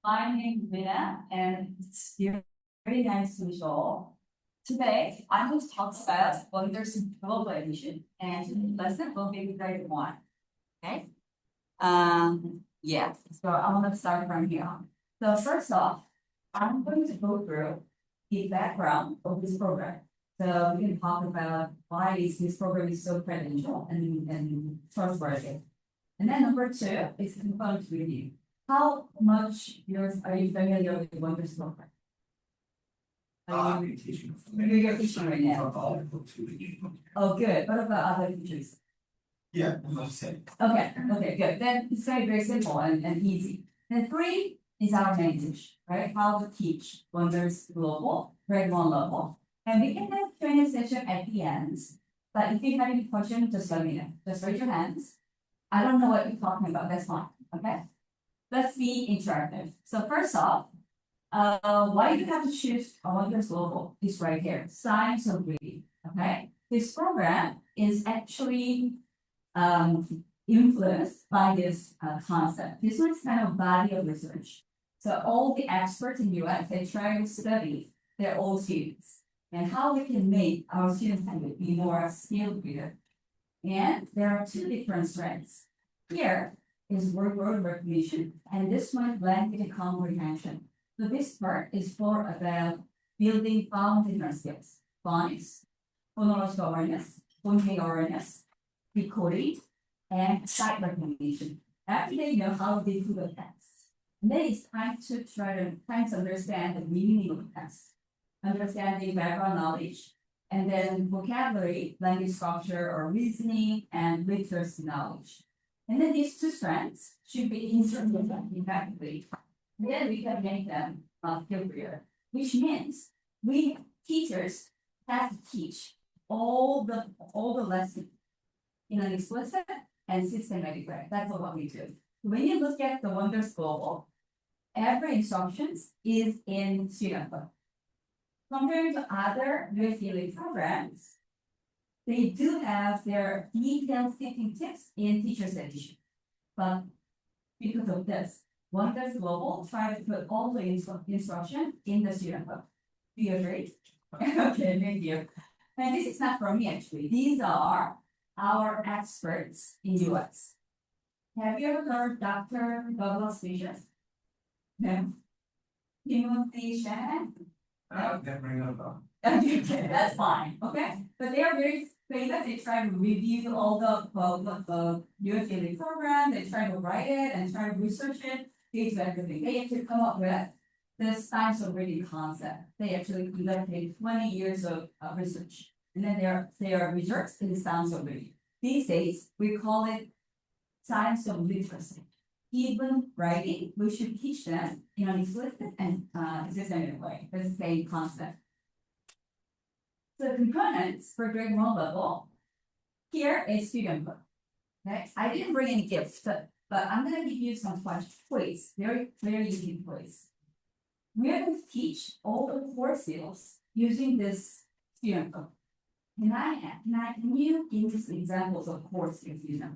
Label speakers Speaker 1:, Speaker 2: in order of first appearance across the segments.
Speaker 1: My name is Mina, and it's very nice to meet you all. Today, I'm going to talk about wonders in global education, and lesson will be grade one. Okay. Yeah. So I want to start from here. So first off, I'm going to go through the background of this program. So we can talk about why is this program is so credential and trustworthy. And then number two is component review. How much are you familiar with Wonders program?
Speaker 2: I'm teaching.
Speaker 1: You're teaching right now. Oh, good. What about other teachers?
Speaker 2: Yeah, I'm saying.
Speaker 1: Okay, good. Then it's very simple and easy. Then three is our main dish, right? How to teach Wonders Global, grade one level. And we can have training session at the end. But if you have any questions, just let me know. Just raise your hands. I don't know what you're talking about. That's fine. Okay. Let's be interactive. So first off, why you have to choose Wonders Global is right here. Science of reading. Okay. This program is actually influenced by this concept. This one's kind of body of research. So all the experts in US, they try to study their own students and how we can make our students be more skilled reader. And there are two different strengths. Here is word recognition, and this one language comprehension. So this part is for about building foundational skills, phonics, phonological awareness, phonemic awareness, decoding, and sight recognition. After they know how they do the text, then it's time to understand the meaning of the text, understanding background knowledge, and then vocabulary, language structure, or reasoning, and literacy knowledge. And then these two strands should be inserted effectively. Then we can make them skill reader, which means we teachers have to teach all the lessons in an explicit and systematic way. That's what we do. When you look at the Wonders Global, every instructions is in student book. Compared to other USDA programs, they do have their detailed teaching tips in Teacher's Edition. But because of this, Wonders Global try to put all the instruction in the student book. Do you agree? Okay, thank you. And this is not from me actually. These are our experts in US. Have you ever heard Dr. Douglas Fisher? No. Timothy Shannon? Okay, that's fine. Okay, but they are very famous. They try to review all the USDA program. They try to write it and try to research it, do everything. They actually come up with this science of reading concept. They actually conducted 20 years of research, and then their results in the science of reading. These days we call it science of literacy. Even writing, we should teach them in an explicit and systematic way. It's the same concept. So components for grade one level, here is student book. Okay, I didn't bring any gifts, but I'm gonna give you some quiz, very easy quiz. We are going to teach all the core skills using this student book. Can you give me some examples of core skills you know?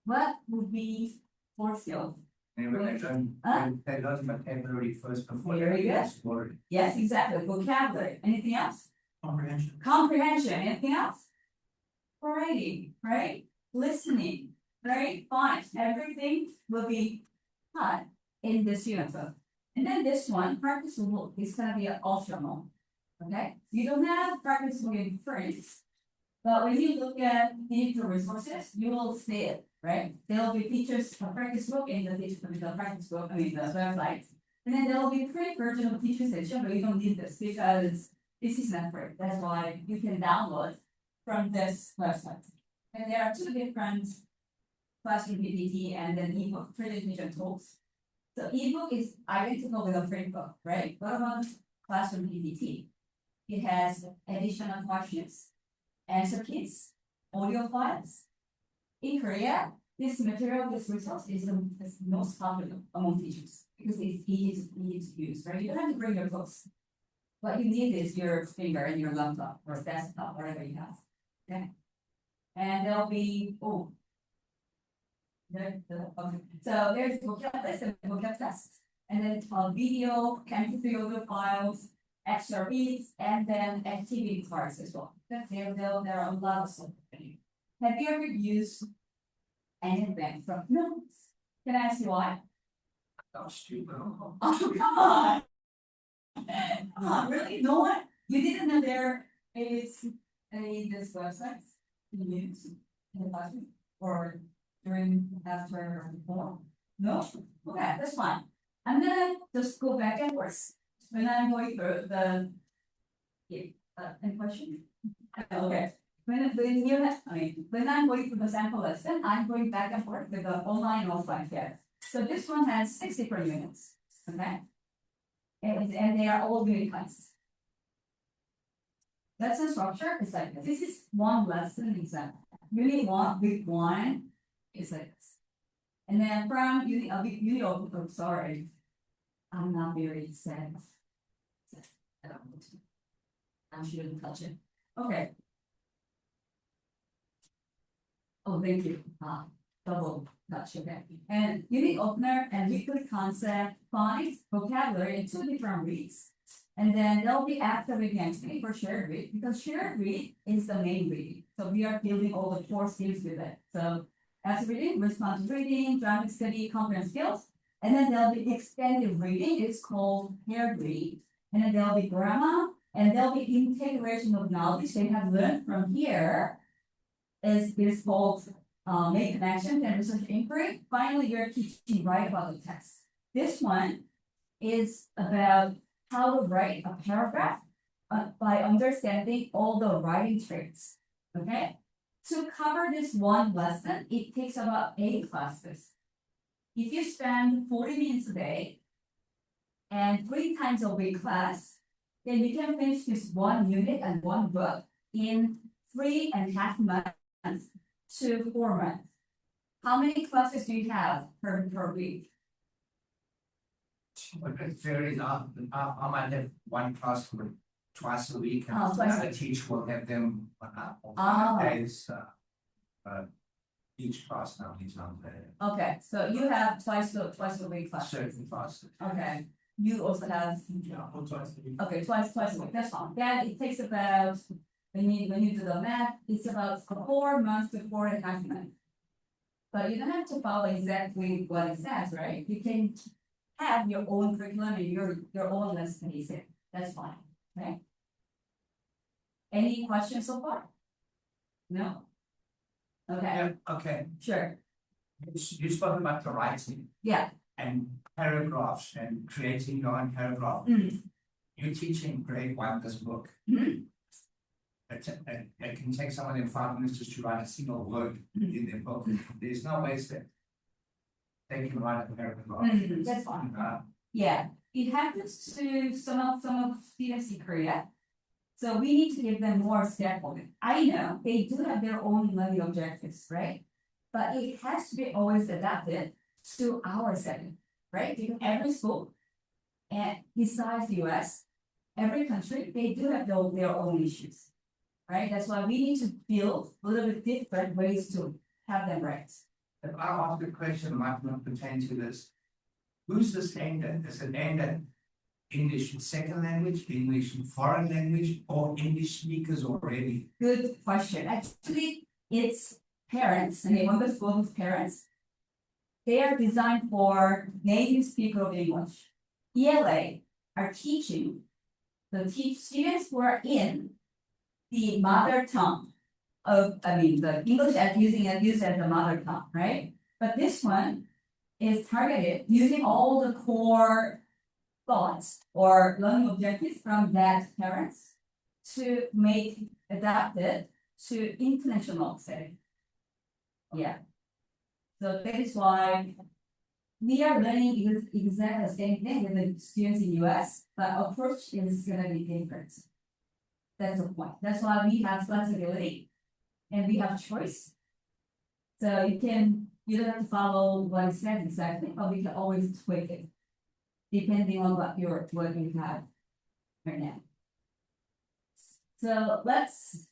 Speaker 1: What would be core skills?
Speaker 2: Anyway, I learned vocabulary first before.
Speaker 1: Very good. Yes, exactly. Vocabulary. Anything else? Comprehension. Anything else? Writing, right? Listening, right? Fine. Everything will be taught in this unit. And then this one, practice book, is gonna be an optional. Okay? You don't have practice book in French. But when you look at digital resources, you will see it, right? There will be teachers practice book in the the practice book, the website. And then there will be print version of teacher section, but you don't need this because this is not free. That's why you can download from this website. And there are two different classroom PPT and then ebook presentation tools. So ebook is identical with a print book, right? What about classroom PPT? It has additional questions, answer keys, audio files. In Korea, this material, this resource is the most popular among teachers because it's easy to use, right? You don't have to bring your books. What you need is your finger and your laptop or desktop, whatever you have. Okay. And there'll be, okay. So there's vocab list and vocab test. And then video, MP3 audio files, extra reads, and then activity cards as well. There are a lot of stuff. Have you ever used anything from notes? Can I ask you why?
Speaker 2: That's stupid.
Speaker 1: Oh, come on. Come on, really? No one? You didn't know there is this website you use in the classroom or during, after, or before? No? Okay, that's fine. I'm gonna just go back and forth when I'm going through the, any question? Okay. When you have, when I'm going through the sample lesson, I'm going back and forth with the online and offline here. So this one has 6 different units, okay? And they are all unit classes. Lesson structure is like this. This is one lesson example. Unit 1, week 1 is like this. And then from unit, sorry, I'm not very sad. I don't want to. I shouldn't touch it. Okay. Oh, thank you. Double touch, okay. And unit opener and weekly concept, phonics, vocabulary, and 2 different reads. And then there'll be active reading activity for shared read, because shared read is the main reading. So we are building all the 4 skills with it. So active reading, responsive reading, dramatic study, comprehension skills. And then there'll be extended reading, it's called paired read. And then there'll be grammar, and there'll be integration of knowledge they have learned from here. Is called make connections and research inquiry. Finally, you're teaching write about the text. This one is about how to write a paragraph by understanding all the writing traits. Okay. To cover this one lesson, it takes about 8 classes. If you spend 40 minutes a day and 3 times a week class, then you can finish this one unit and one book in 3.5 months to 4 months. How many classes do you have per week?
Speaker 2: It varies. I might have one class for twice a week, and
Speaker 1: twice a
Speaker 2: another teacher will have them on
Speaker 1: Oh.
Speaker 2: 5 days. Each class now is on there.
Speaker 1: Okay, so you have twice a week classes.
Speaker 2: Certain classes.
Speaker 1: Okay, you also have,
Speaker 2: Yeah, twice a week.
Speaker 1: okay, twice a week, that's fine. Then it takes about, when you do the math, it's about 4 months to 4.5 months. But you don't have to follow exactly what it says, right? You can have your own curriculum and your own lesson pacing. That's fine, right? Any questions so far? No? Okay,
Speaker 2: Yeah, okay.
Speaker 1: sure,
Speaker 2: You spoke about the writing
Speaker 1: yeah.
Speaker 2: and paragraphs and creating your own paragraph.
Speaker 1: Mm.
Speaker 2: You're teaching grade 1 this book.
Speaker 1: Mhm.
Speaker 2: It can take someone in 5 minutes just to write a single word in their book. There's no ways that they can write a paragraph.
Speaker 1: That's fine. Yeah, it happens to some of students in Korea. So we need to give them more scaffolding. I know they do have their own learning objectives, right? But it has to be always adapted to our setting, right? Because every school, and besides the US, every country, they do have their own issues, right? That's why we need to build a little bit different ways to have them right.
Speaker 2: If I ask a question that might not pertain to this, who's this aimed at? Is it aimed at English second language, English foreign language, or English speakers already?
Speaker 1: Good question. Actually, it's parents, and they want the school with parents. They are designed for native speaker of English. ELA are teaching the students who are in the mother tongue of, the English as used as a mother tongue, right? But this one is targeted using all the core thoughts or learning objectives from that parents to make adapted to international setting. Yeah. So that is why we are learning exactly the same thing with the students in US, but approach is gonna be different. That's the point. That's why we have flexibility and we have choice. So you don't have to follow what it says exactly, but we can always tweak it. Depending on what you have right now. So let's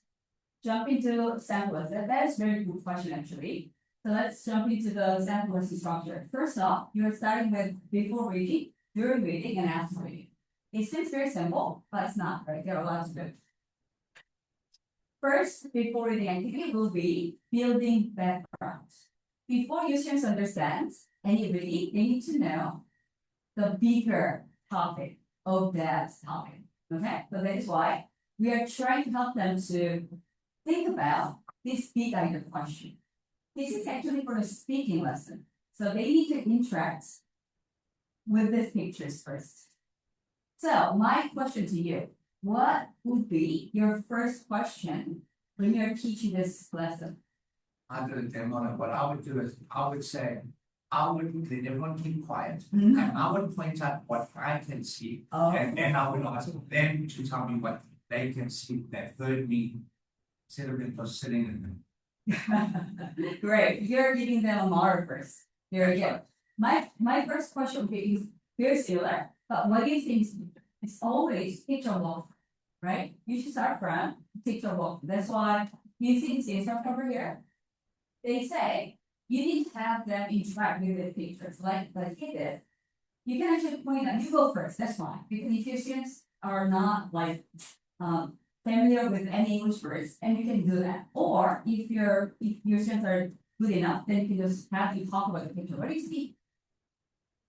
Speaker 1: jump into sample lesson. That is a very good question actually. So let's jump into the sample lesson structure. First off, you're starting with before reading, during reading, and after reading. It seems very simple, but it's not, right? There are lots of it. First, before reading activity will be building background. Before users understand any reading, they need to know the bigger topic of that topic. Okay, so that is why we are trying to help them to think about this big idea question. This is actually for the speaking lesson. So they need to interact with these pictures first. So my question to you, what would be your first question when you're teaching this lesson?
Speaker 2: Other than what I would do is, I would say, let everyone keep quiet,
Speaker 1: Mhm.
Speaker 2: and I would point out what I can see,
Speaker 1: Oh.
Speaker 2: and I would ask them to tell me what they can see that heard me, instead of them just sitting in them.
Speaker 1: Great, you're giving them a model first. Very good. My first question would be very similar, but what do you think? It's always picture walk, right? You should start from picture walk. That's why you see this instructor over here. They say you need to have them interact with the pictures, like he did. You can actually point out, you go first, that's fine, because if your students are not familiar with any English words, and you can do that. Or if your students are good enough, then you can just have you talk about the picture. What do you see?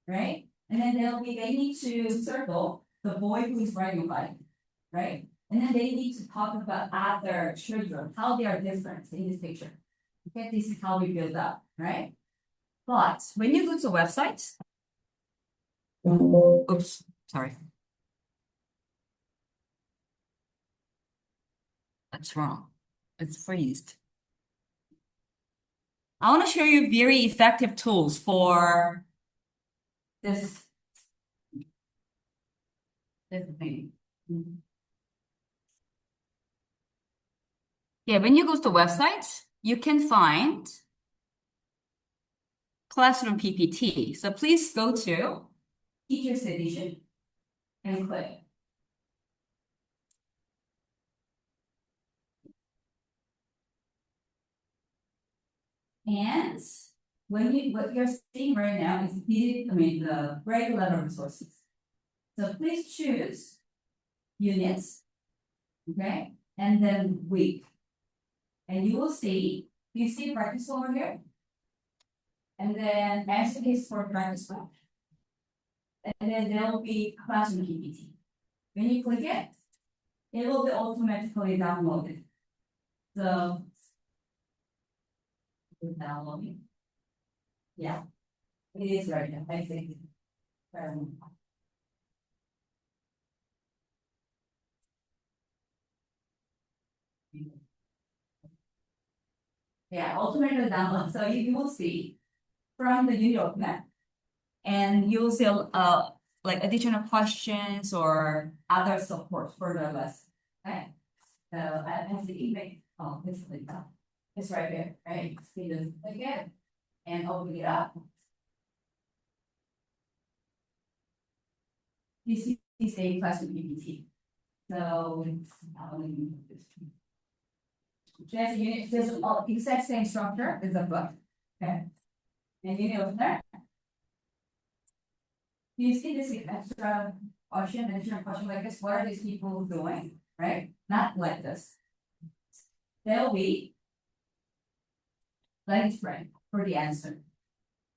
Speaker 1: Right? And then they need to circle the boy who is riding a bike, right? And then they need to talk about other children, how they are different in this picture. Okay, this is how we build up, right? But when you go to a website, oops, sorry. That's wrong. It's freezed. I want to show you very effective tools for this thing. Yeah, when you go to the website, you can find Classroom PPT. So please go to Teachers Edition and click. And what you're seeing right now is the regular resources. So please choose units, okay, and then week. And you will see, you see practice over here? And then answer case for practice one. And then there will be classroom PPT. When you click it, it will be automatically downloaded. So downloading. Yeah, it is right now, I think. Yeah, automatically download. So you will see from the unit document, and you'll see like additional questions or other support for the lesson. Okay. So as the email, oh, this is like that. It's right there, right? See this again and open it up. This is a classroom PPT. So there's a unit, there's exact same structure as a book. Okay. And you know there. Do you see this extra question, additional question like this? What are these people doing? Right? Not like this. There'll be language frame for the answer.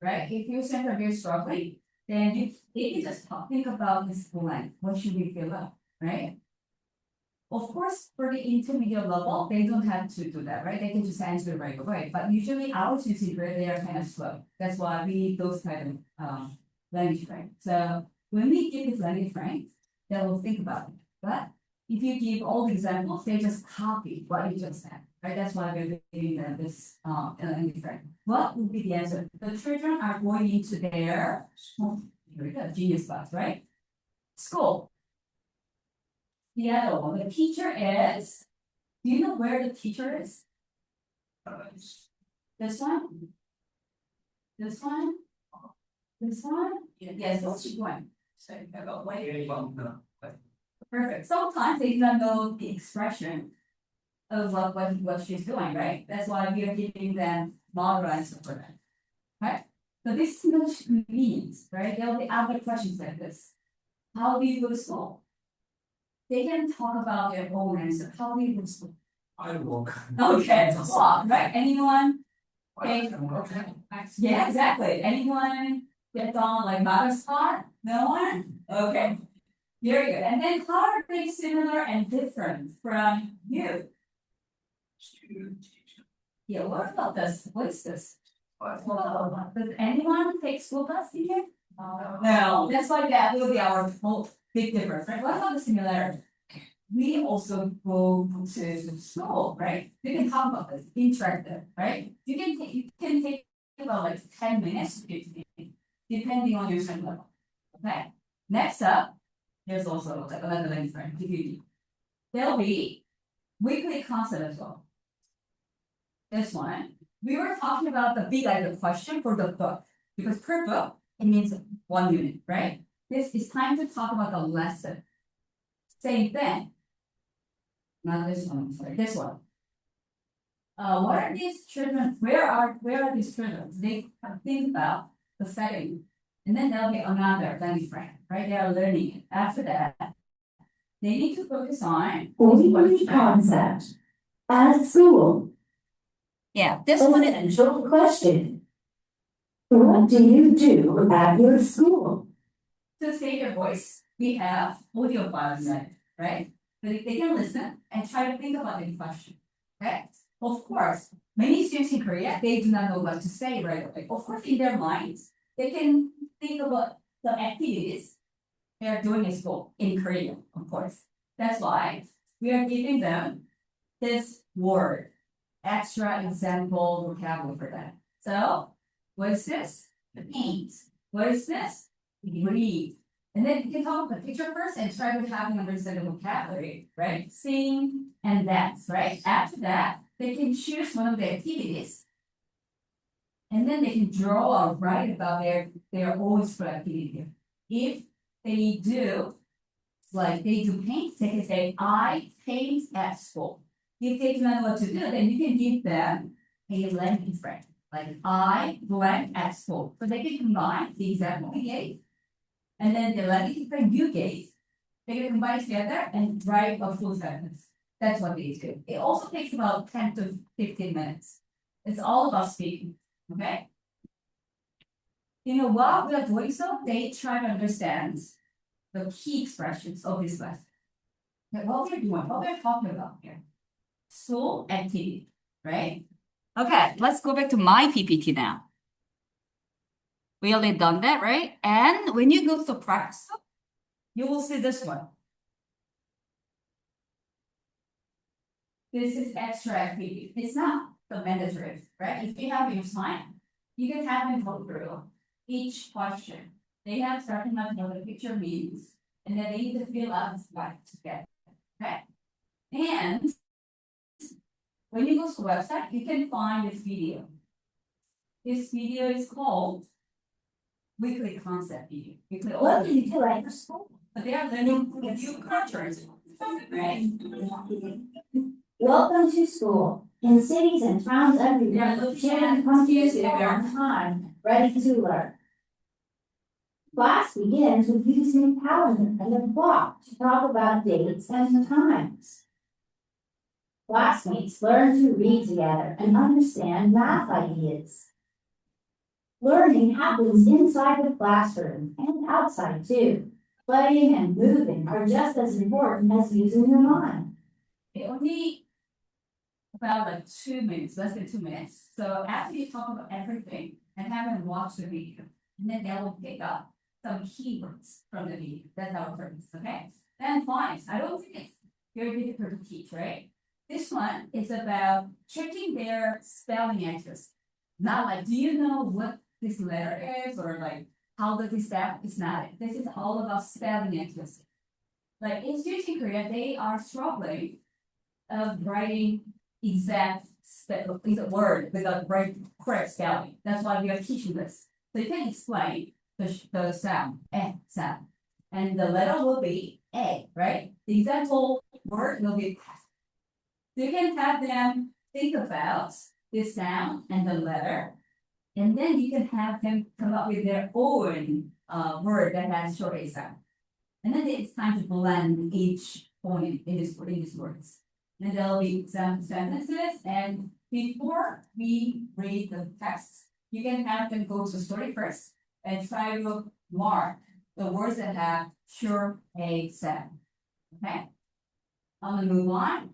Speaker 1: Right? If you send a very struggling, then you just think about this blank. What should we fill up? Right? Of course, for the intermediate level, they don't have to do that, right? They can just answer right away. But usually our students in Korea, they are kind of slow. That's why we need those kind of language frame. So when we give this language frame, they will think about it. But if you give all the examples, they just copy what you just said, right? That's why we're giving them this language frame. What would be the answer? The children are going into their here we go, genius class, right? School. The other one, the teacher is. Do you know where the teacher is? This one? This one? This one? Yes, what's she doing? So I got way. Perfect. Sometimes they don't know the expression of what she's doing, right? That's why we are giving them model answer for that. Right? So this means, right? There will be other questions like this. How do you go to school? They can talk about their own answer. How do you go to school?
Speaker 2: I walk.
Speaker 1: Okay, walk, right? Anyone? Okay.
Speaker 2: Okay.
Speaker 1: Yeah, exactly. Anyone get on like mother's car? No one? Okay. Very good. And then how are they similar and different from you? Yeah, what about this? What is this? Does anyone take school bus here? No, that's why that will be our whole big difference, right? What about the similarity? We also go to school, right? You can talk about this, interactive, right? You can take about like 10 minutes to 15, depending on your student level. Okay. Next up, there's also like another language frame, DVD. There'll be weekly concept as well. This one, we were talking about the big idea question for the book, because per book, it means 1 unit, right? This is time to talk about the lesson. Same thing. Not this one, sorry, this one. What are these children? Where are these children? They think about the setting, and then there'll be another language frame, right? They are learning it. After that, they need to focus on
Speaker 3: Weekly concept. At school.
Speaker 1: Yeah, this one is
Speaker 3: Essential question. What do you do at your school?
Speaker 1: to save your voice. We have audio files, right? So they can listen and try to think about the question. Okay. Of course, many students in Korea, they do not know what to say right away. Of course, in their minds, they can think about the activities they are doing in school in Korea, of course. That's why we are giving them this word, extra example vocabulary for that. So, what is this? The paint. What is this? Read. And then you can talk about the picture first and try to have them understand the vocabulary, right? Sing and dance, right? After that, they can choose one of the activities. And then they can draw or write about their own school activity. If they do, like they do paint, they can say, I paint at school. If they do not know what to do, then you can give them a language frame, like I blank at school. So they can combine the example we gave, and then the language frame you gave, they can combine together and write a full sentence. That's what they do. It also takes about 10 to 15 minutes. It's all about speaking, okay? While we are doing so, they try to understand the key expressions of this lesson. Okay, what we're doing, what we're talking about here. School activity, right? Okay, let's go back to my PPT now. We already done that, right? And when you go to practice, you will see this one. This is extra activity. It's not the mandatory, right? If you have your time, you can have them go through each question. They have starting out what the picture means, and then they need to fill out the blank together. Okay? And when you go to the website, you can find this video. This video is called Weekly Concept Video.
Speaker 3: What do you do at your school?
Speaker 1: But they are learning new cultures, right?
Speaker 3: Welcome to school. In cities and towns everywhere,
Speaker 1: Yeah, look
Speaker 3: children
Speaker 1: at
Speaker 3: come to
Speaker 1: students
Speaker 3: school
Speaker 1: there.
Speaker 3: on time, ready to learn. Class begins with using a calendar and a clock to talk about dates and times. Classmates learn to read together and understand math ideas. Learning happens inside the classroom and outside too. Playing and moving are just as important as using your mind.
Speaker 1: It only about like 2 minutes, less than 2 minutes. So after you talk about everything and have them watch the video, and then they will pick up some keywords from the video. That's our purpose, okay? Then fine. I don't think it's very difficult to teach, right? This one is about checking their spelling accuracy. Not like, do you know what this letter is, or like how does it sound? It's not. This is all about spelling accuracy. Like in students in Korea, they are struggling of writing exact word without right correct spelling. That's why we are teaching this. So you can explain the sound, sound. And the letter will be A, right? The example word will be past. So you can have them think about this sound and the letter, and then you can have them come up with their own word that has short A sound. And then it's time to blend each point in these words. And there'll be some sentences, and before we read the text, you can have them go to the story first and try to mark the words that have short A sound. Okay? I'm gonna move on.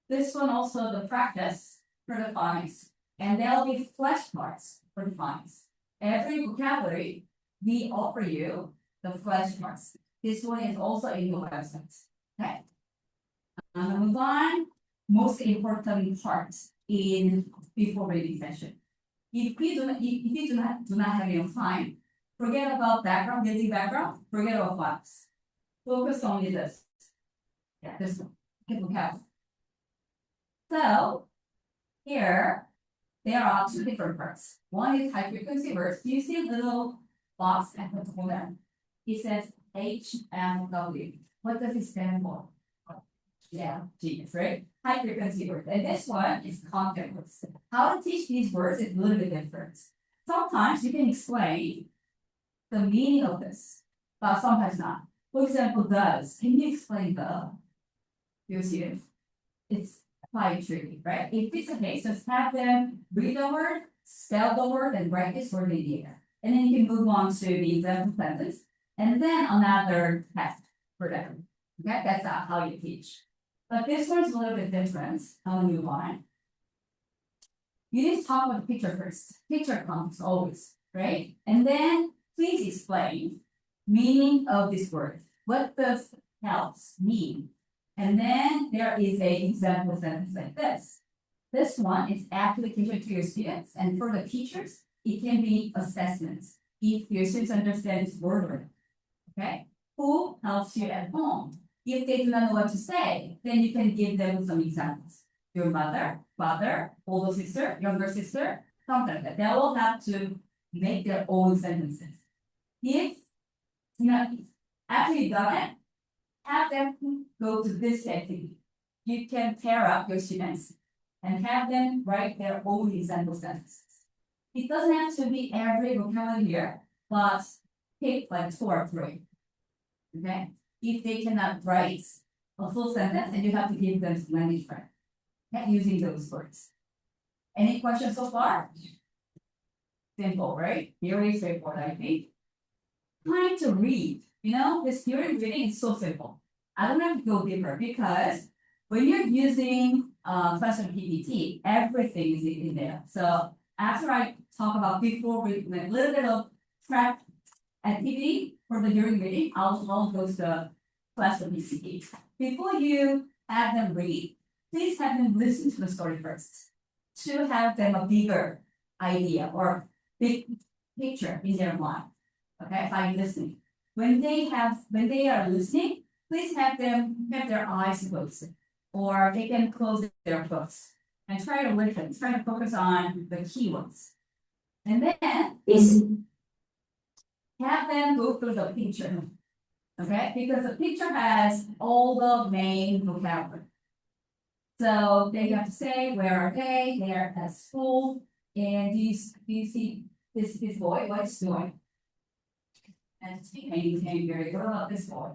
Speaker 1: This one also the practice for the phonics, and there'll be flashcards for the phonics. Every vocabulary we offer you the flashcards. This one is also in your website. Okay. I'm gonna move on. Most important part in before reading session. If you do not have enough time, forget about background, building background, forget about facts. Focus on this. Yeah, this one. Okay, vocabulary. So here there are two different parts. One is high frequency words. Do you see a little box at the top there? It says HFW. What does it stand for? Yeah, genius, right? High frequency words. And this one is content words. How to teach these words is a little bit different. Sometimes you can explain the meaning of this, but sometimes not. For example, does. Can you explain the? You see it? It's quite tricky, right? If it's a case, just have them read the word, spell the word, and write this word in the air. And then you can move on to the example sentence, and then another test for them. Okay, that's how you teach. But this one's a little bit different. I'll move on. You need to talk about the picture first. Picture comes always, right? And then please explain meaning of this word. What does helps mean? And then there is a example sentence like this. This one is application to your students, and for the teachers, it can be assessments. If your students understand this word, okay? Who helps you at home? If they do not know what to say, then you can give them some examples. Your mother, father, older sister, younger sister, something like that. They all have to make their own sentences. If after you've done it, have them go to this activity. You can pair up your students and have them write their own example sentences. It doesn't have to be every vocabulary here, but pick like 2 or 3. Okay? If they cannot write a full sentence, then you have to give them some language friend. Okay? Using those words. Any questions so far? Simple, right? Very straightforward, I think. Time to read. You know, this theory reading is so simple. I don't have to go deeper because when you're using classroom PPT, everything is in there. So after I talk about before reading, a little bit of track activity for the during reading, I'll go to the classroom PPT. Before you have them read, please have them listen to the story first to have them a bigger idea or big picture in their mind. Okay, by listening. When they are listening, please have them have their eyes closed, or they can close their books and try to listen, try to focus on the keywords. And then have them go through the picture. Okay, because the picture has all the main vocabulary. So they have to say where are they? They are at school, and do you see this boy? What is doing? And painting, very good. What about this boy?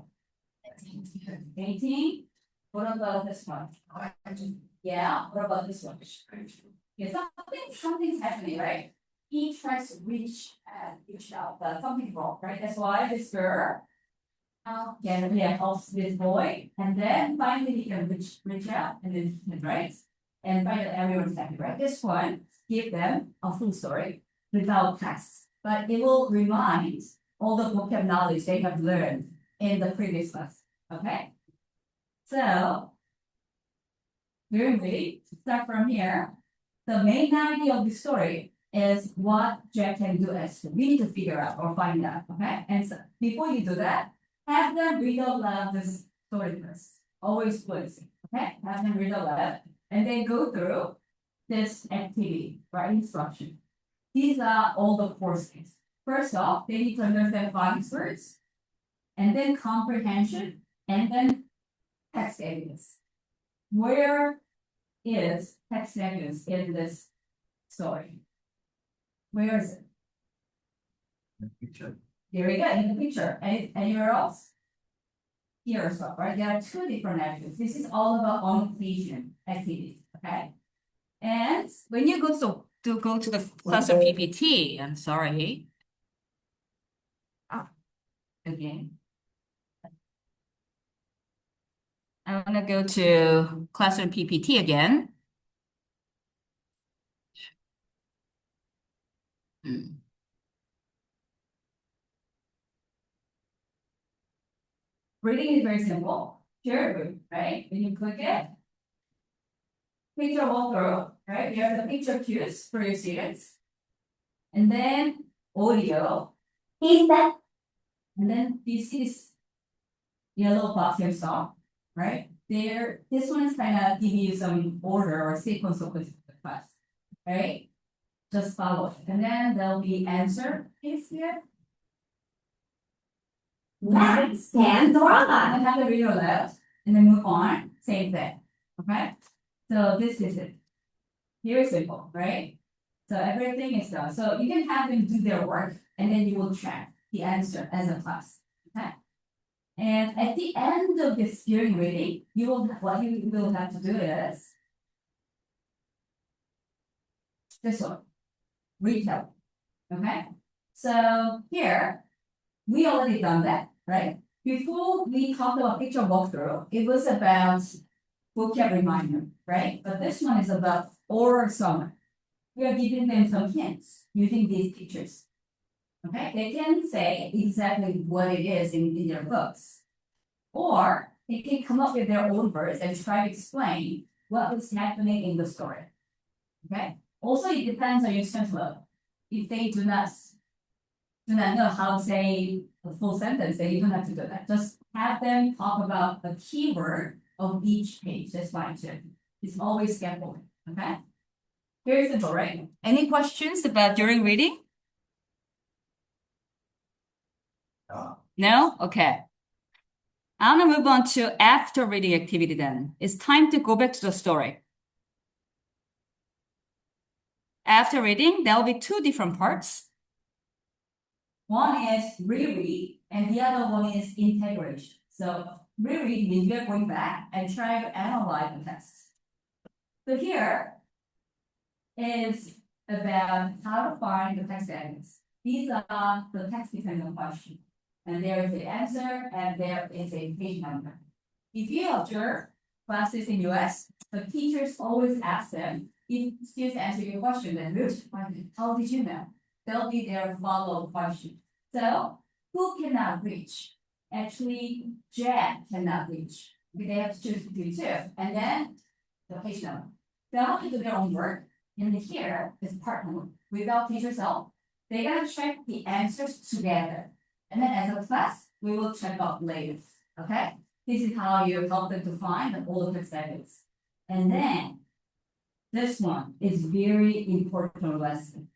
Speaker 1: Painting. What about this one? Yeah. What about this one? Yeah, something's happening, right? He tries to reach out, but something's wrong, right? That's why this girl Can helps this boy, and then finally he can reach out and then he can write. And finally everyone's happy, right? This one, give them a full story without text, but it will remind all the vocab knowledge they have learned in the previous lesson, okay? So, very ready, start from here. The main idea of the story is what Jack can do as we need to figure out or find out, okay? And so before you do that, have them read out loud this story first. Always please, okay? Have them read out loud and then go through this activity or instruction. These are all the core things. First off, they need to understand phonics words, and then comprehension, and then text evidence. Where is text evidence in this story? Where is it?
Speaker 2: Picture.
Speaker 1: Here we go, in the picture. Anywhere else? Here as well, right? There are two different actions. This is all about on occasion activities, okay? And when you go to the classroom PPT, I'm sorry. Again. I want to go to classroom PPT again. Reading is very simple. Here, right? When you click it, picture walkthrough, right? You have the picture cues for your students. And then audio.
Speaker 3: Is that
Speaker 1: And then you see this yellow box here stop, right? There, this one's kind of giving you some order or sequence of the class, right? Just follow it. And then there'll be answer piece here.
Speaker 3: that stands
Speaker 1: And
Speaker 3: wrong?
Speaker 1: then have the video left and then move on, same thing, okay? So this is it. Very simple, right? So everything is done. So you can have them do their work and then you will track the answer as a class, okay? And at the end of this during reading, what you will have to do is this one, retell, okay? So here, we already done that, right? Before we talked about picture walkthrough, it was about vocab reminder, right? But this one is about oral summary. We are giving them some hints using these pictures. Okay, they can say exactly what it is in their books. Or they can come up with their own words and try to explain what was happening in the story. Okay, also it depends on your strength level. If they do not know how to say a full sentence, then you don't have to do that. Just have them talk about the keyword of each page. That's fine too. It's always scaffolding, okay? Very simple, right? Any questions about during reading? No? Okay. I'm gonna move on to after reading activity then. It's time to go back to the story. After reading, there will be two different parts. One is reread and the other one is integration. So reread means you're going back and try to analyze the text. So here is about how to find the text elements. These are the text dependent questions. And there is the answer and there is a page number. If you observe classes in US, the teachers always ask them, if students answer your question, then how did you know? That'll be their follow-up question. So who cannot reach? Actually, Jack cannot reach. They have to choose between two. And then the page number. They'll have to do their own work. And here is part one. Without teacher's help, they're gonna check the answers together. And then as a class, we will check out later, okay? This is how you help them to find all of the segments. And then this one is very important lesson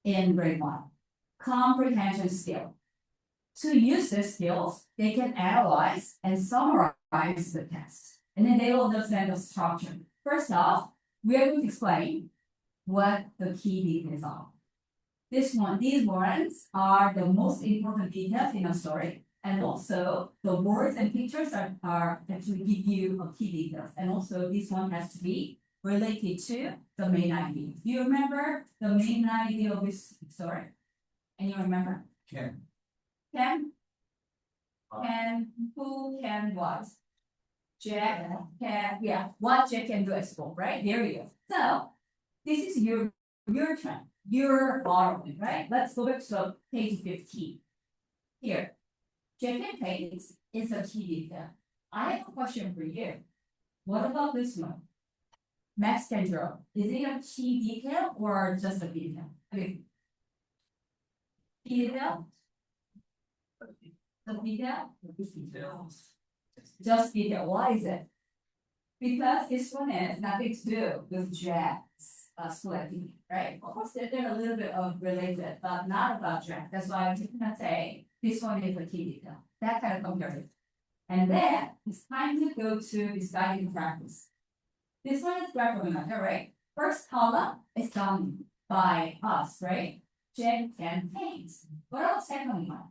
Speaker 1: in grade 1. Comprehension skill. To use these skills, they can analyze and summarize the text. And then they will understand the structure. First off, we are going to explain what the key details are. These ones are the most important details in a story. And also the words and pictures are actually give you a key details. And also this one has to be related to the main idea. Do you remember the main idea of this story? And you remember?
Speaker 2: Ken.
Speaker 1: Ken? who can what? Jack can, yeah, what Jack can do at school, right? There we go. So this is your turn, your borrowing, right? Let's go back to page 15. Here, Jack and Paige is a key detail. I have a question for you. What about this one? Max can draw. Is it a key detail or just a detail? I mean, key detail? Just detail? Just detail. Why is it? Because this one has nothing to do with Jack's school activity, right? Of course, they're a little bit of related, but not about Jack. That's why I'm gonna say this one is a key detail. That kind of comparison. And then it's time to go to this guiding practice. This one is recommended, right? First column is done by us, right? Jack and Paige. What about second one?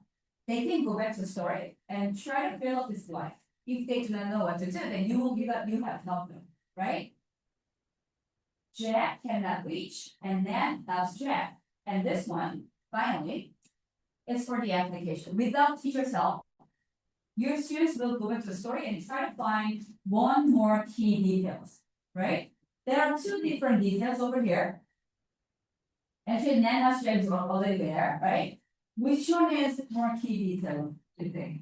Speaker 1: They can go back to the story and try to fill up this blank. If they do not know what to do, then you will give up, you have helped them, right? Jack cannot reach, and then that's Jack. And this one, finally, is for the application. Without teacher's help, your students will go back to the story and try to find one more key details, right? There are two different details over here. Actually, Nana's Jack is already there, right? Which one is more key detail, do you think?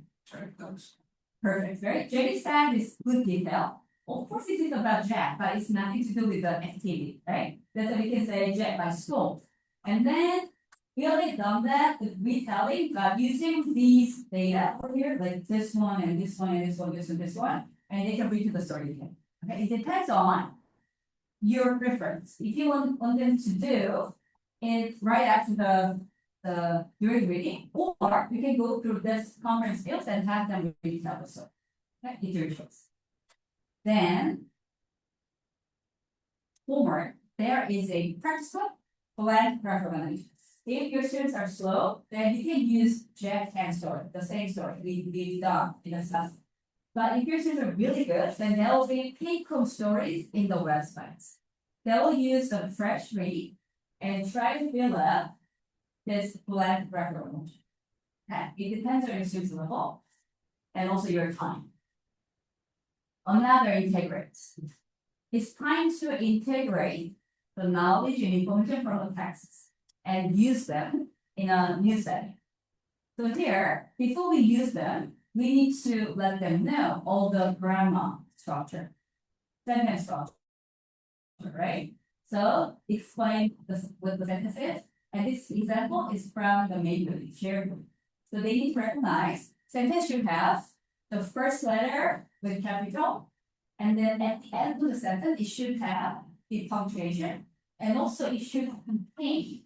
Speaker 1: Perfect, right? Jack said is good detail. Of course, this is about Jack, but it's nothing to do with the activity, right? That's why we can say Jack by school. And then we already done that with retelling, but using these data over here, like this one and this one and this one, this one, this one, and they can read to the story again. Okay, it depends on your preference. If you want them to do it right after the during reading, or we can go through this common skills and have them read the story. Okay, it's your choice. Then homework, there is a practice book, blank recommendations. If your students are slow, then you can use Jack and story, the same story we've done in a class. But if your students are really good, then there will be take-home stories in the websites. They will use the fresh read and try to fill up this blank recommendation. Okay, it depends on your student's level and also your time. Another integrates. It's time to integrate the knowledge and information from the texts and use them in a new setting. So here, before we use them, we need to let them know all the grammar structure, sentence structure, right? So explain what the sentence is. And this example is from the main building, shared building. So they need to recognize sentence should have the first letter with capital, and then at the end of the sentence, it should have the punctuation, and also it should contain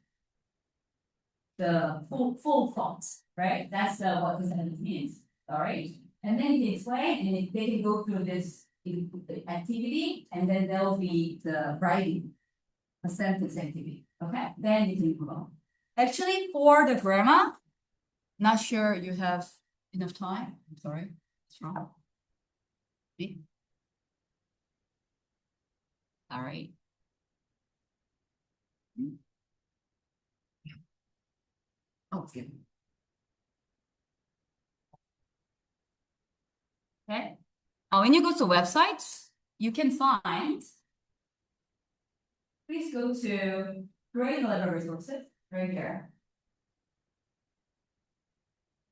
Speaker 1: the full thoughts, right? That's what the sentence means. All right. And then you can explain, and they can go through this activity, and then there'll be the writing, a sentence activity. Okay, then you can move on. Actually, for the grammar, not sure you have enough time. I'm sorry, what's wrong? Me? All right. Oh, good. Okay. When you go to websites, you can find. Please go to grade level resources right here.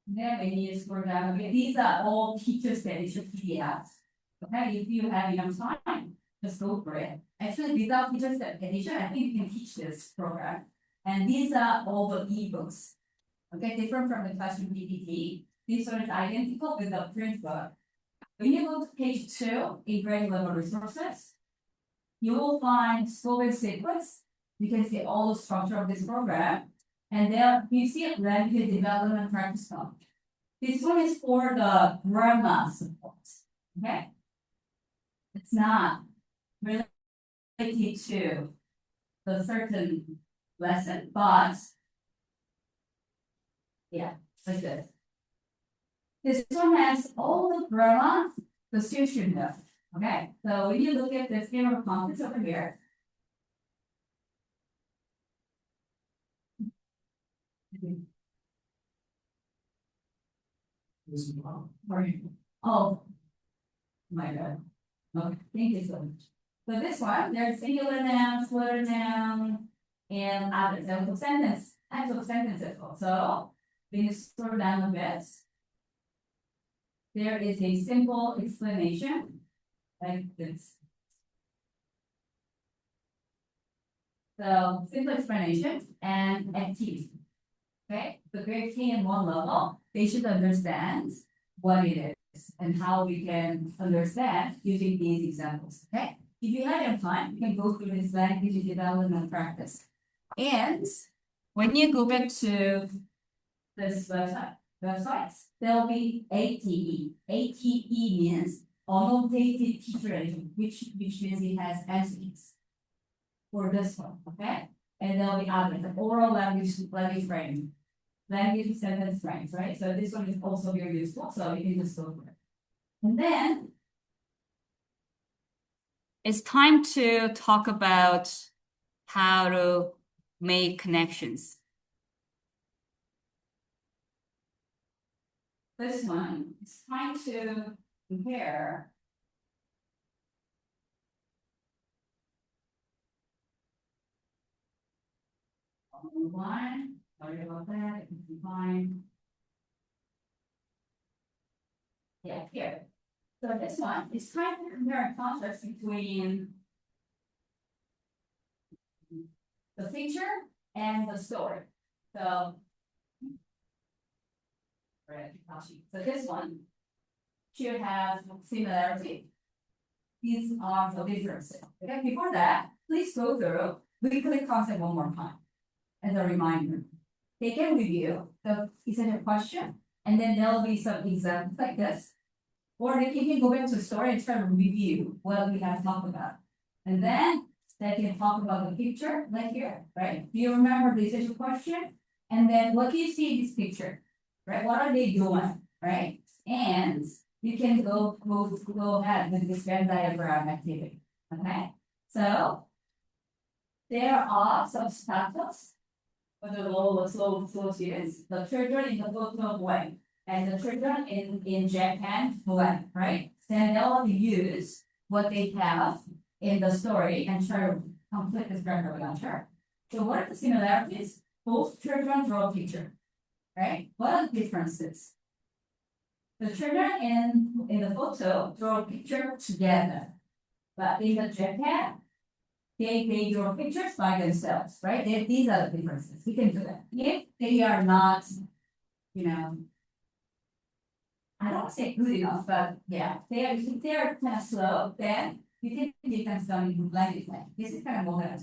Speaker 1: Then we need to scroll down. Okay, these are all teachers that issue PDFs. Okay, if you have enough time, just go for it. Actually, without teachers edition, I think you can teach this program. And these are all the ebooks. Okay, different from the classroom PPT. This one is identical with the print book. When you go to page 2 in grade level resources, you will find spoken sequence. You can see all the structure of this program. And there you see language development practice book. This one is for the grammar support. Okay. It's not related to the certain lesson, but yeah, like this. This one has all the grammar the student should know. Okay, so when you look at the schema of contents over here, Sorry. Oh. My God. Okay, thank you so much. So this one, there's singular noun, plural noun, and other types of sentences also. When you scroll down a bit, there is a simple explanation like this. So simple explanation and activity. Okay, the grade K and 1 level, they should understand what it is and how we can understand using these examples. Okay, if you have time, you can go through this language development practice. And when you go back to this website, there'll be ATE. ATE means annotated teacher aid, which means it has essays for this one, okay? And there'll be others, like oral language frame, language sentence frames, right? So this one is also very useful, so you can just go for it. And then it's time to talk about how to make connections. This one is trying to compare one, sorry about that, you can find. Yeah, here. So this one is trying to compare and contrast between the picture and the story. So, right, so this one should have similarity. These are the differences. Okay, before that, please go through weekly concept one more time as a reminder. They can review the essential question, and then there'll be some examples like this. Or they can go back to the story and try to review what we have talked about. And then they can talk about the picture, like here, right? Do you remember the essential question? And then what do you see in this picture? Right? What are they doing? Right? And you can go ahead with this Venn diagram activity. Okay? So there are some status for the low students, the children in the photo way, and the children in Japan way, right? Then they'll use what they have in the story and try to complete this grammar lecture. So what are the similarities? Both children draw a picture, right? What are the differences? The children in the photo draw a picture together, but in the Japan, they draw pictures by themselves, right? These are the differences. We can do that. If they are not, you know, I don't want to say good enough, but yeah, if they are kind of slow, then you can give them some language like this is kind of modern.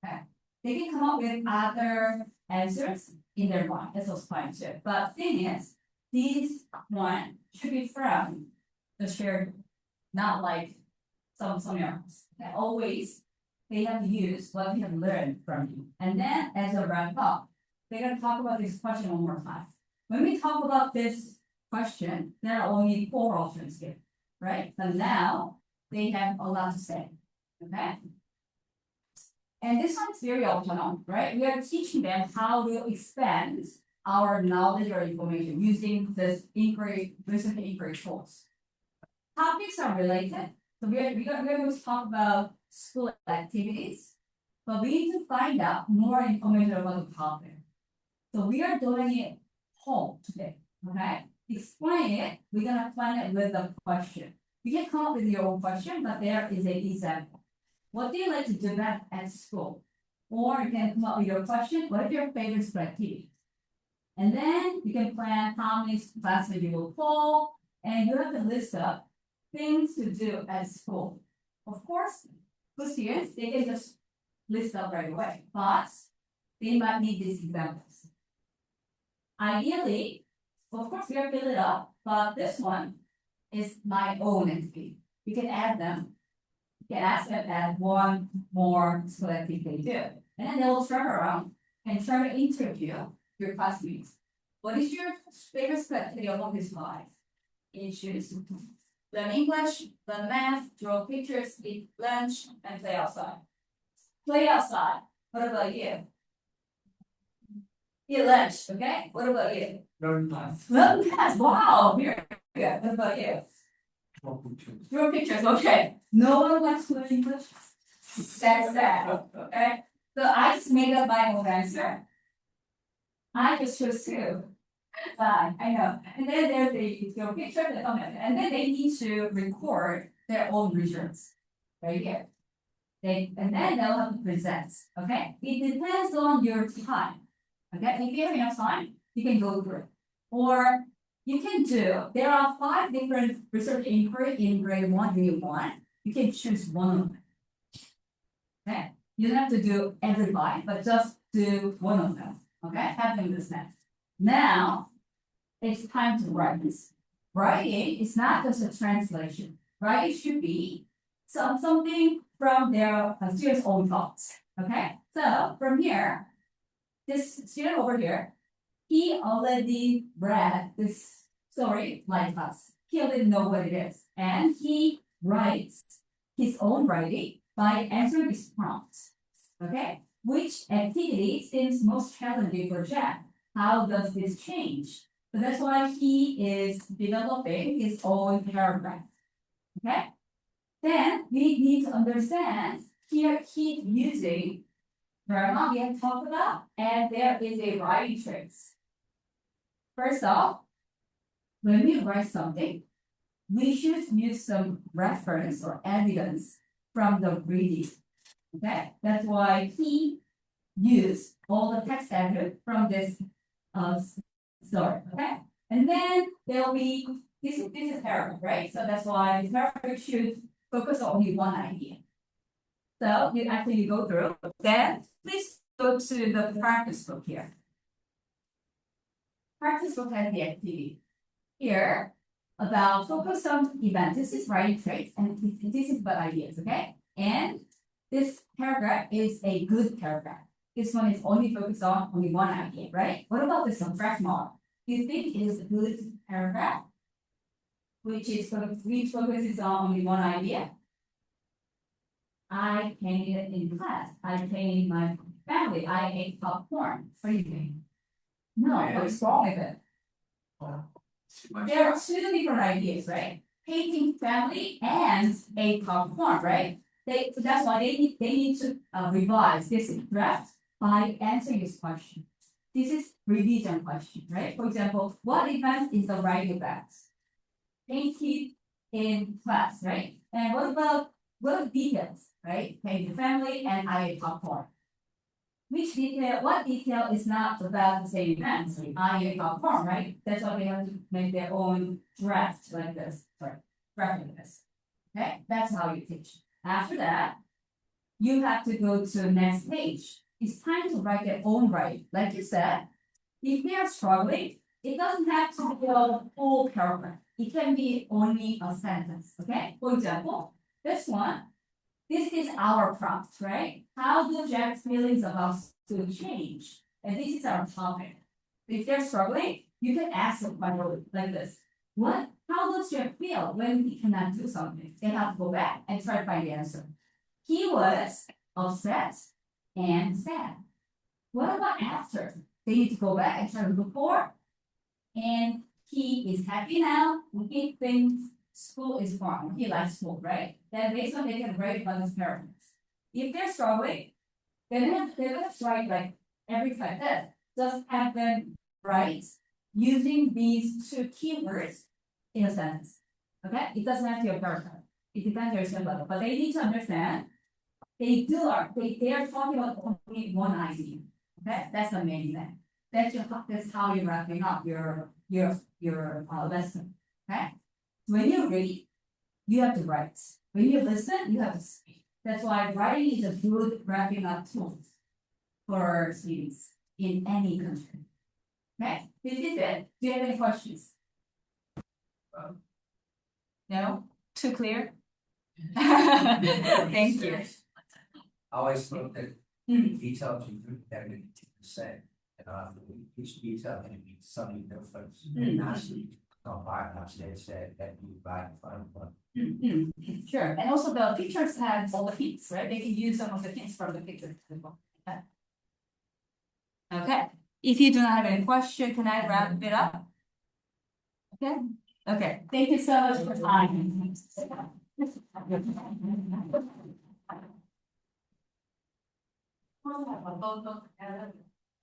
Speaker 1: Okay. They can come up with other answers in their mind. That's also fine too. But thing is, these one should be from the shared, not like somewhere else. Okay. Always they have to use what they have learned from you. And then as a wrap up, they're gonna talk about this question one more time. When we talk about this question, there are only 4 options here, right? But now they have a lot to say. Okay. And this one is very autonomous, right? We are teaching them how to expand our knowledge or information using this recent inquiry tools. Topics are related. So we're going to talk about school activities, but we need to find out more information about the topic. So we are doing it home today, okay? Explain it, we're gonna plan it with a question. You can come up with your own question, but there is an example. What do you like to do best at school? Or you can come up with your question, what is your favorite school activity? And then you can plan how many classes you will call, and you have to list up things to do at school. Of course, good students, they can just list up right away, but they might need these examples. Ideally, of course, we are fill it up, but this one is my own entity. You can add them. You can ask them to add one more school activity they do. And then they'll turn around and try to interview your classmates. What is your favorite school activity along these lines? You choose learn English, learn math, draw pictures, eat lunch, and play outside. Play outside. What about you? Eat lunch, okay? What about you?
Speaker 2: Learn math.
Speaker 1: Well, yes, wow, very good. What about you? Draw pictures, okay. No one wants to learn English? That's sad, okay? So I just made up my own answer. I just chose two. Fine, I know. And then there's the draw picture, the comment, and then they need to record their own results. Right here. And then they'll have to present, okay? It depends on your time. Okay, if you have enough time, you can go through. Or you can do, there are 5 different research inquiry in grade 1, unit 1. You can choose one of them. Okay, you don't have to do every 5, but just do one of them. Okay, have them listen. Now, it's time to write this. Writing is not just a translation. Writing should be something from their students' own thoughts. Okay, so from here, this student over here, he already read this story like us. He already know what it is. And he writes his own writing by answering this prompt. Okay? Which activity seems most challenging for Jack? How does this change? So that's why he is developing his own paragraph. Okay? Then we need to understand here he's using grammar we have talked about, and there is a writing tricks. First off, when we write something, we should use some reference or evidence from the reading. Okay, that's why he used all the text evidence from this story. Okay, and then there'll be this is paragraph, right? So that's why the paragraph should focus on only one idea. So you actually go through, then please go to the practice book here. Practice book has the activity. Here, about focus on event. This is writing traits, and this is about ideas, okay? And this paragraph is a good paragraph. This one is only focused on only one idea, right? What about this one, fresh model? Do you think it is a good paragraph? Which focuses on only one idea? I painted in class. I painted my family. I ate popcorn. What do you think? No, what's wrong with it? There are 2 different ideas, right? Painting family and a popcorn, right? So that's why they need to revise this draft by answering this question. This is revision question, right? For example, what event is the right event? Painted in class, right? And what are details, right? Painting family and I ate popcorn. What detail is not about the same event? So I ate popcorn, right? That's why they have to make their own draft like this, draft like this. Okay, that's how you teach. After that, you have to go to the next page. It's time to write their own writing. Like you said, if they are struggling, it doesn't have to be a full paragraph. It can be only a sentence, okay? For example, this one, this is our prompt, right? How do Jack's feelings about school change? And this is our topic. If they're struggling, you can ask them like this. How does Jack feel when he cannot do something? They have to go back and try to find the answer. He was upset and sad. What about after? They need to go back and try to look for. And he is happy now. He thinks school is fun. He likes school, right? Then based on they can write about his parents. If they're struggling, they're gonna write like every time this. Just have them write using these 2 keywords in a sentence. Okay? It doesn't have to be a paragraph. It depends on your skill level. But they need to understand they are talking about only one idea. Okay? That's the main thing. That's how you're wrapping up your lesson. Okay? When you read, you have to write. When you listen, you have to speak. That's why writing is a good wrapping up tool for students in any country. Okay, this is it. Do you have any questions? No? Too clear? Thank you.
Speaker 2: I always thought that details you could have it say, each detail can be something different. Naturally, not by upstairs that you buy in front of them.
Speaker 1: Sure, and also the pictures have all the hints, right? They can use some of the hints from the pictures as well. Okay, If you do not have any question, can I wrap it up? Okay, okay, thank you so much for your time.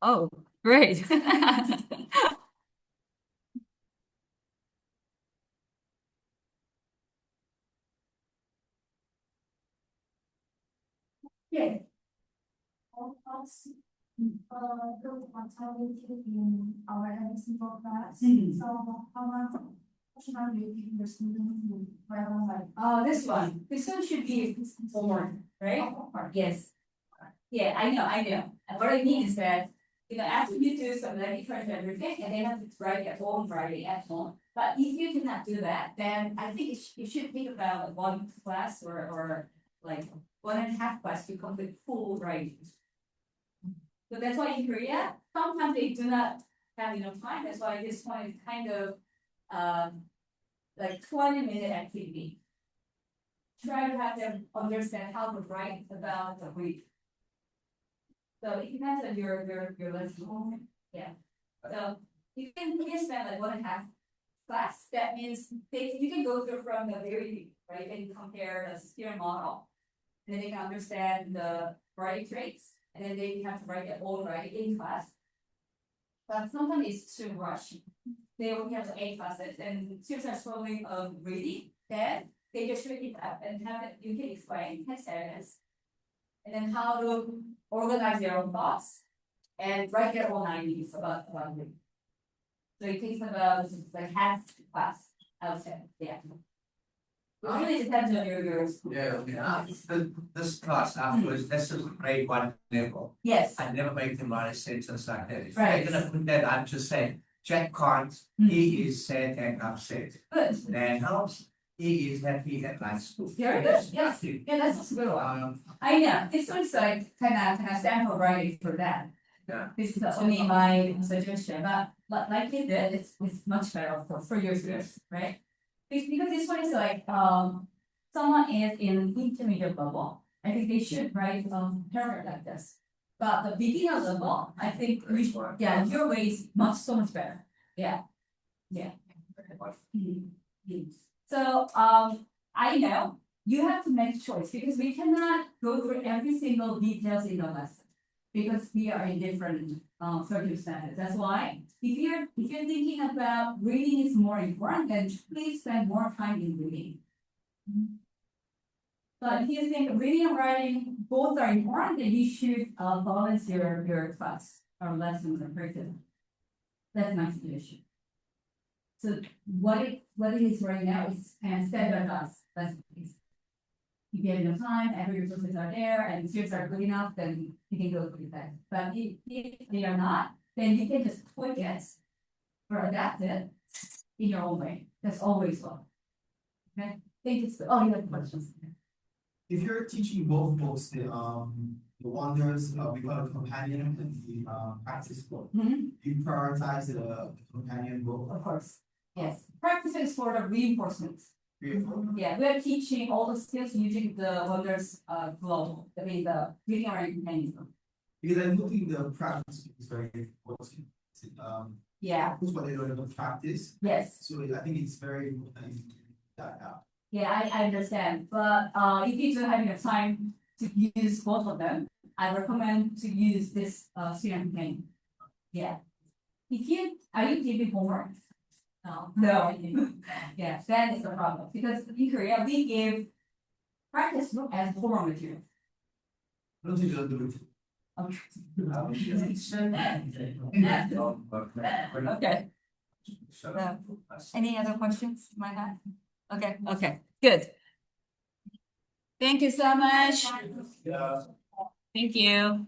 Speaker 1: Oh, great. Yes.
Speaker 3: Those ones are rated in our every single class.
Speaker 1: Mhm.
Speaker 3: So how much should I rate the students who whatever like?
Speaker 1: This one should be 4, right? Yes. Yeah, I know. And what I mean is that, after you do some like different everything, and then have to write at home, writing at home. But if you cannot do that, then I think you should think about like 1 class or like 1.5 class to complete full writing. So that's why in Korea, sometimes they do not have enough time. That's why this one is kind of like 20-minute activity. Try to have them understand how to write about the week. So it depends on your lesson. Yeah. So you can spend like 1.5 class. That means you can go through from the very right and compare the steer model. And then they can understand the writing traits, and then they have to write their own writing in class. But sometimes it's too rushed. They only have 8 classes, and students are struggling of reading. Then they just read it up and have it. You can explain awareness, and then how to organize their own thoughts and write their own ideas about reading. So it takes about like half class, I would say. Yeah. It really depends on your school.
Speaker 2: Yeah, this class afterwards, this is grade 1 level.
Speaker 1: Yes.
Speaker 2: I never make them write a sentence like that. If
Speaker 1: Right.
Speaker 2: they're gonna put that, I'm just saying, Jack can't, he is sad and upset.
Speaker 1: Good.
Speaker 2: Dan helps, he is happy and likes school.
Speaker 1: Very good. Yes. Yeah, that's a good one. I know. This one's like kind of sample writing for that.
Speaker 2: Yeah.
Speaker 1: This is only my suggestion, but like you did, it's much better, of course, for your students, right? Because this one is like, someone is in intermediate level, I think they should write paragraph like this. But the beginner level, I think, your way is so much better. Yeah. Yeah. So, I know you have to make choice because we cannot go through every single details in the lesson. Because we are in different circumstances. That's why if you're thinking about reading is more important, then please spend more time in reading. But if you think reading and writing both are important, then you should balance your class or lessons or curriculum. That's my suggestion. So what it is right now is kind of standardized lessons. You get enough time, every resources are there, and students are good enough, then you can go through that. But if they are not, then you can just tweak it or adapt it in your own way. That's always well. Okay, thank you. Oh, you have questions?
Speaker 4: If you're teaching both books, the wonders, we call it companion and the practice book, you prioritize the companion book.
Speaker 1: Of course, yes. Practice is for the reinforcement. Yeah, we are teaching all the skills using the wonders global. I mean the reading or companion.
Speaker 4: Because I'm looking the practice is very important.
Speaker 1: Yeah.
Speaker 4: Who's what they learn about practice.
Speaker 1: Yes.
Speaker 4: So I think it's very important that out.
Speaker 1: Yeah, I understand, but if you don't have enough time to use both of them, I recommend to use this student companion. Yeah. Are you giving homework? No. Yeah, that is the problem, because in Korea, we give practice book as homework material.
Speaker 4: I don't think they'll do it.
Speaker 1: Okay. Any other questions you might have? Okay, good. Thank you so much.
Speaker 4: Yeah.
Speaker 1: Thank you.